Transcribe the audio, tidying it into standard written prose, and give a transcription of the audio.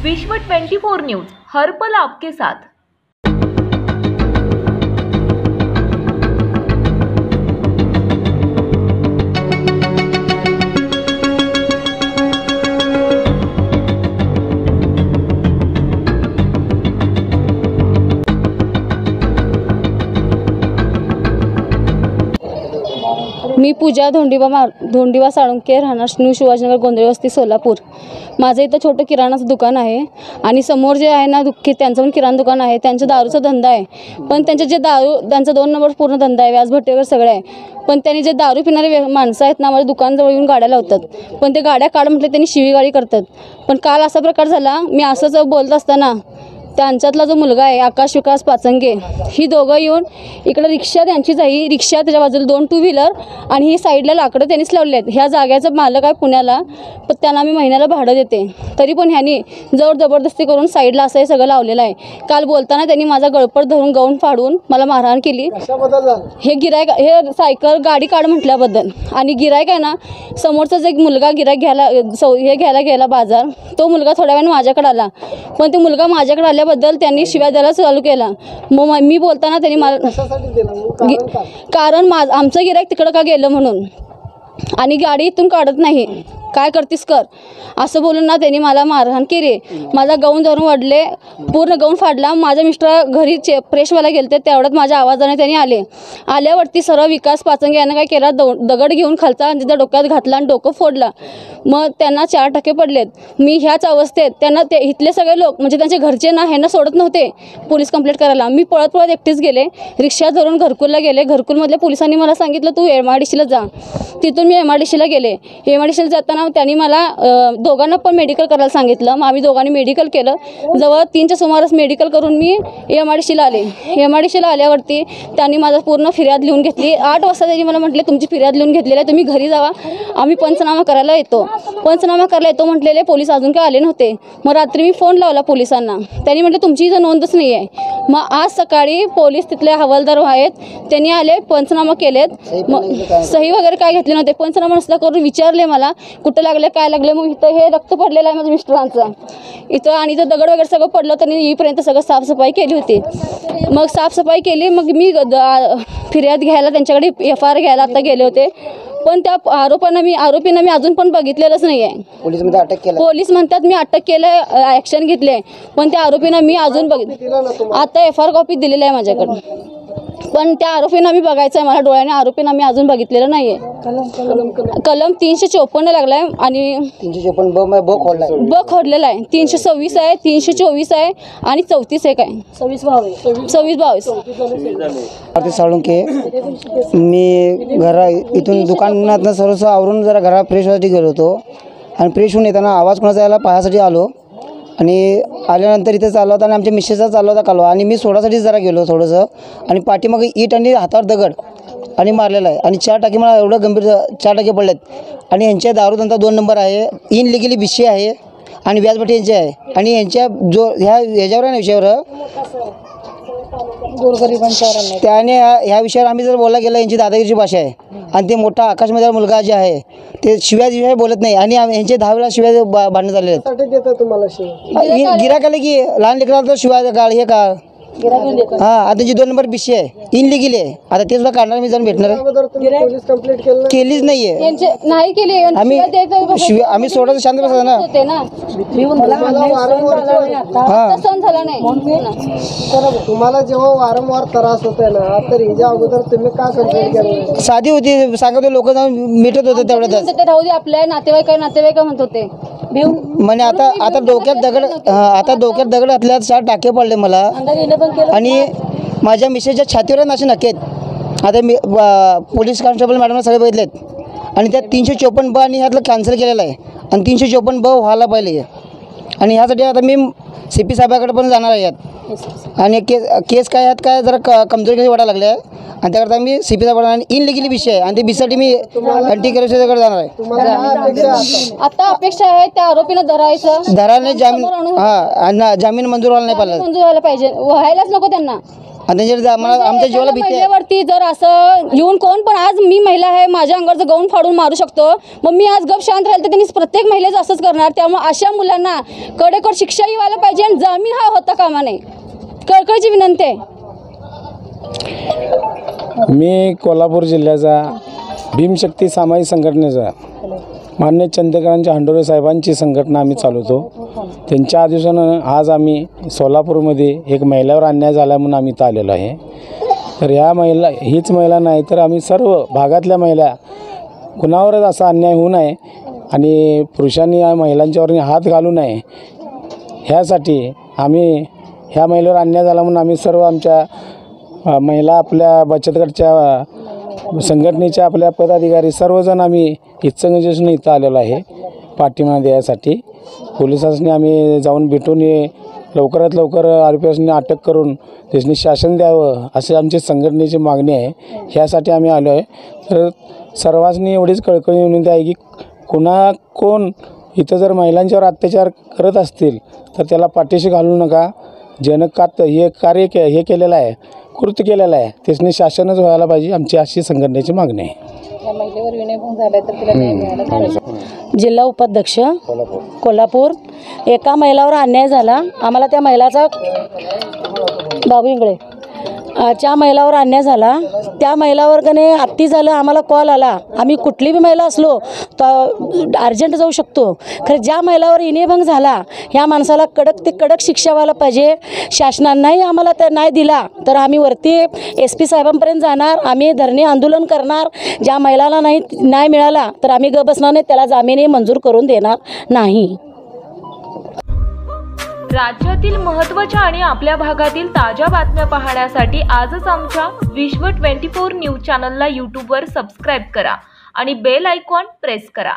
विश्व 24 न्यूज हर पल आपके साथ। मी पूजा धोंडीबा साळुंके, राहणार न्यू शिवाजीनगर, गोंधळी वस्ती, सोलापूर। माझं इथं छोटं किराणाचं दुकान आहे आणि समोर जे आहे ना त्यांचं पण किराणा दुकान आहे। त्यांचा दारूचा धंदा आहे, पण त्यांचे जे त्यांचा 2 नंबर पूर्ण धंदा आहे, व्याजभट्टी वगैरे सगळं आहे। पण त्यांनी जे दारू पिणारे माणसं आहेत ना, माझ्या दुकानाजवळ येऊन गाड्या लावतात, पण ते गाड्या काढ म्हटले त्यांनी शिवीगाळी करतात। पण काल असा प्रकार झाला, मी असंच बोलत असताना त्यांच्यातला जो मुलगा आहे आकाश विकास पाचंगे, ही दोघं येऊन इकडे रिक्षा त्यांचीच आहे, रिक्षा त्याच्या बाजूला 2 टू व्हीलर आणि ही साईडला लाकडं त्यांनीच लावले आहेत। ह्या जाग्याचा मालक आहे पुण्याला, पण त्यांना मी महिन्याला भाडं देते, तरी पण ह्यांनी जबरदस्ती करून साईडला असं हे सगळं लावलेलं आहे। काल बोलताना त्यांनी माझा गळपट धरून गाऊन फाडून मला मारहाण केली। हे गिरायक हे सायकल गाडी काढ म्हटल्याबद्दल, आणि गिरायक आहे ना समोरचाच एक मुलगा गिरायक घ्यायला गेला बाजार, तो मुलगा थोड्या वेळाने माझ्याकडे आला, पण तो मुलगा माझ्याकडे आल्याबद्दल त्यांनी शिव्या द्यायला चालू केला। मग मी बोलताना त्यांनी मला कारण आमचं गिरायक तिकडं का गेलं म्हणून, आणि गाडी इथून काढत नाही, काय करतीस कर असं बोलून ना त्यांनी मला मारहाण केली। माझा गाऊन धरून वडले, पूर्ण गाऊन फाडला। माझ्या मिस्टर घरी प्रेसवाला गेलते, तेवढ्यात माझ्या आवाजाने त्यांनी आल्यावरती सरळ विकास पाचंगे यानं काय केला, दगड घेऊन खालचा तिच्या डोक्यात घातला आणि डोकं फोडला। मग त्यांना 4 टक्के पडलेत। मी ह्याच अवस्थेत त्यांना इथले सगळे लोक म्हणजे त्यांचे घरचे ना ह्यांना सोडत नव्हते पोलीस कंप्लेंट करायला। मी पळत एकटीच गेले, रिक्षा धरून घरकुलला गेले। घरकुलमधल्या पोलिसांनी मला सांगितलं तू MIDCला जा। तिथून मी MIDCला गेले। MIDCला जाताना त्यांनी मला दोघांना पण मेडिकल करायला सांगितलं। मग आम्ही दोघांनी मेडिकल केलं। जवळ 3च्या सुमारास मेडिकल करून मी MIDCला आले। MIDCला आल्यावरती त्यांनी माझा पूर्ण फिर्याद लिहून घेतली। 8 वाजता त्यांनी मला म्हटले तुमची फिर्याद लिहून घेतलेली आहे, तुम्ही घरी जावा, आम्ही पंचनामा करायला येतो। पंचनामा करायला येतो म्हटलेले, पोलीस अजून काय आले नव्हते। मग रात्री मी फोन लावला पोलिसांना, त्यांनी म्हटलं तुमची इथं नोंदच नाही आहे। मग आज सकाळी पोलीस तिथले हवालदार आहेत, त्यांनी आले, पंचनामा केलेत, सही वगैरे काय घेतले नव्हते। पंचनामा नसला करून विचारले मला कुठं लागले काय लागले। मग इथं हे रक्त पडलेलं आहे माझ्या मिस्टरांचं इथं, आणि इथं दगड वगैरे सगळं पडलं, त्यांनी येईपर्यंत सगळं साफसफाई केली होती। मग साफसफाई केली, मग मी फिर्याद घ्यायला त्यांच्याकडे FIR घ्यायला आता गेले होते, पण त्या आरोपींना मी अजून पण बघितलेलंच नाही आहे। पोलीस म्हणतात मी अटक केलं, ॲक्शन घेतले, पण त्या आरोपींना मी अजून आता FIR कॉपी दिलेली आहे माझ्याकडे, पण त्या आरोपींना मी बघायचं आहे मला डोळ्याने, आरोपींना मी अजून बघितलेलं नाही आहे। कलम 354 लागलाय आणि 354 ब खोडलेला आहे, 326 आहे, 324 आहे आणि 34 एक आहे, 26-22 साळुंके। मी इथून दुकानात सर्व आवरून जरा घरा फ्रेशसाठी गेलो होतो, आणि फ्रेश होऊन येताना आवाज कोणाचा यायला पाहायसाठी आलो, आणि आल्यानंतर इथे चालला होता आणि आमच्या मिसेसचा चालला होता कालवा, आणि मी सोडासाठी जरा गेलो थोडंसं, आणि पाठीमागे ईट आणि हातावर दगड आणि मारलेला आहे, आणि 4 टाके मला एवढं गंभीर 4 टाके पडलेत। आणि यांच्या दारूधंदा 2 नंबर आहे, इनलिगली BC आहे, आणि व्याजभट्टी यांची आहे, आणि यांच्या जो ह्याच्यावर आहे ना विषयावर त्याने ह्या विषयावर आम्ही जर बोलायला गेलं, यांची दादागिरीची भाषा आहे, आणि ते मोठा आकाशमध्ये मुलगा जे आहे ते शिव्या बोलत नाही, आणि यांचे 10 वेळा शिव्या भांडणं झालेले आहेत। गिराक आले की लहान लेकराला तर शिवाय गाळ हे का आता जी 2 नंबर BC आहे, इनलिगली आहे, आता ते सुद्धा काढणार, मी जाऊन भेटणार आहे, केलीच नाहीये नाही केली आम्ही सोडायचं शांत बसायचं ना। तुम्हाला जेव्हा वारंवार त्रास होतोय ना, तर हिच्या अगोदर तुम्ही का कंप्लेंट केली? साधी होती, सांगत लोक जाऊन मिटत होते तेवढ्यातच, राहू दे आपल्या नातेवाईक म्हणत होते म्हणे आता डोक्यात दगड घातल्यात, 4 टाके पडले मला, आणि माझ्या मिसेसच्या छातीवर असे नक्की आहेत। आता मी पोलीस कॉन्स्टेबल मॅडमला सगळे बघितलेत, आणि त्यात 354 ब आणि ह्यातलं कॅन्सल केलेलं आहे, आणि 354 ब व्हायला पाहिजे, आणि ह्यासाठी आता मी CP साहेबाकडे पण जाणार आहे यात, आणि केस काय ह्यात काय जरा कमजोरी कशी वाटायला लागले आहे, आणि त्याकरता मी CP साहेबाकडे, आणि इनलिगली BC आहे, आणि ते BCसाठी मी अँटी करप्शनकडे जाणार आहे। आता अपेक्षा आहे त्या आरोपीला धरायला जामीन, जामीन मंजूर व्हायला नाही व्हायलाच नको त्यांना, आणि त्यांच्यावर आम्हाला आमच्या जीवाला भीती आहे. महिलेवरती जर असं येऊन कोण पण, आज मी महिला आहे, माझ्या अंगावरचं गाऊन फाडून मारू शकतो, मग मी आज गप शांत राहील तर त्यांनी प्रत्येक महिलेचं असंच करणार. त्यामुळे अशा मुलांना कडेकोट शिक्षाही व्हायला पाहिजे आणि जामीन हा होता कामा नये. कळकळीची विनंती आहे. मी कोल्हापूर जिल्ह्याचा भीमशक्ती सामाजिक संघटनेचा मान्य चंद्रकांत हांडोरे साहेबांची संघटना आम्ही चालवतो. त्यांच्या आदेशानं आज आम्ही सोलापूरमध्ये एक महिलावर अन्याय झाला म्हणून आम्ही इथं आलेलो आहे. तर ह्या महिला हीच महिला नाही तर आम्ही सर्व भागातल्या महिला कुणावरच असा अन्याय होऊ नये आणि पुरुषांनी या महिलांच्यावर हात घालू नये ह्यासाठी आम्ही ह्या महिलेवर अन्याय झाला म्हणून आम्ही सर्व आमच्या महिला आपल्या बचत गटाच्या संघटनेच्या आपल्या पदाधिकारी सर्वजण आम्ही इचलकरंजीतून इथं आलेलो आहे पाठिंबा द्यायसाठी. पोलिसांनी आम्ही जाऊन भेटून लवकरात लवकर आरोपींनी अटक करून त्यांनी शासन द्यावं अशी आमची संघटनेची मागणी आहे. ह्यासाठी आम्ही आलो आहे. तर सर्वांनी एवढीच कळकळी विनंती आहे की कोण इथं जर महिलांच्यावर अत्याचार करत असतील तर त्याला पाठीशी घालू नका. ज्यानं हे कार्य हे केलेलं आहे, कृत्य केलेलं आहे, त्याच्यानी शासनच व्हायला पाहिजे, आमची अशी संघटनेची मागणी आहे. जिल्हा उपाध्यक्ष कोल्हापूर. एका महिलावर अन्याय झाला, आम्हाला त्या महिलाचा बाबू इंगळे च्या महिलावर अन्याय झाला. त्या महिलावर कने अत्ती झालं, आम्हाला कॉल आला. आम्ही कुठली बी महिला असलो तर अर्जंट जाऊ शकतो. खरं ज्या महिलावर विनयभंग झाला ह्या माणसाला कडक ते कडक शिक्षा व्हायला पाहिजे. शासनानंही आम्हाला तर नाही दिला तर आम्ही वरती SP साहेबांपर्यंत जाणार, आम्ही धरणे आंदोलन करणार. ज्या महिलाला नाही मिळाला तर आम्ही गप बसणार नाही, त्याला जामीनही मंजूर करून देणार नाही. राज्यातील महत्त्वाच्या आणि आपल्या भागातील ताज्या बातम्या पाहण्यासाठी आजच आमच्या विश्व 24 न्यूज चॅनलला यूट्यूबवर सबस्क्राईब करा आणि बेल आयकॉन प्रेस करा.